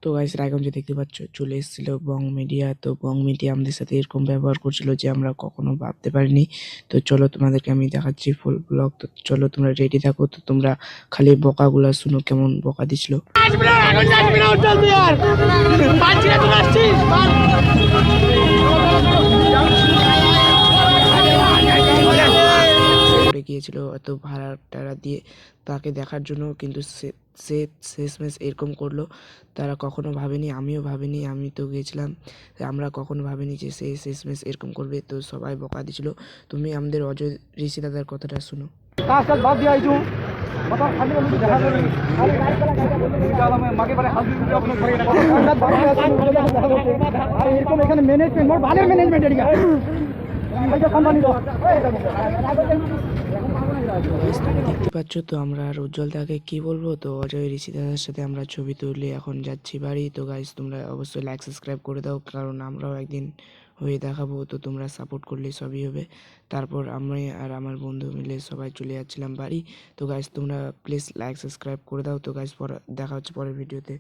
তো গাইস এখন যে দেখতে পাচ্ছ চলে এসেছিল বং মিডিয়া। তো বং মিডিয়া আমাদের সাথে এরকম ব্যবহার করছিল যে আমরা কখনো ভাবতে পারিনি। তো চলো তোমাদেরকে আমি দেখাচ্ছি ফুল ব্লগ। তো চলো তোমরা রেডি থাকো। তো তোমরা খালি বকাগুলা শুনো কেমন বকা দিছিল। পড়ে গিয়েছিল এত ভাড়া টাড়া দিয়ে তাকে দেখার জন্য, কিন্তু সে শেষমেশ এরকম করলো। তারা কখনো ভাবেনি, আমিও ভাবিনি। আমি তো গিয়েছিলাম, আমরা কখনো ভাবিনি যে সে শেষমেশ এরকম করবে। তো সবাই বকা দিছিল। তুমি আমাদের অজয় ঋষি দাদার কথাটা শুনো। গাইস তুমি দেখতে পাচ্ছ তো আমরা আর উজ্জ্বল দাকে কি বলবো। তো অজয় ঋষি দাদার সাথে আমরা ছবি তুলে এখন যাচ্ছি বাড়ি। তো গাইস তোমরা অবশ্যই লাইক সাবস্ক্রাইব করে দাও, কারণ আমরাও একদিন হয়ে দেখাবো। তো তোমরা সাপোর্ট করলে সবই হবে। তারপর আমি আর আমার বন্ধু মিলে সবাই চলে যাচ্ছিলাম বাড়ি। তো গাইস তোমরা প্লিজ লাইক সাবস্ক্রাইব করে দাও। তো গাইস দেখা হচ্ছে পরের ভিডিওতে।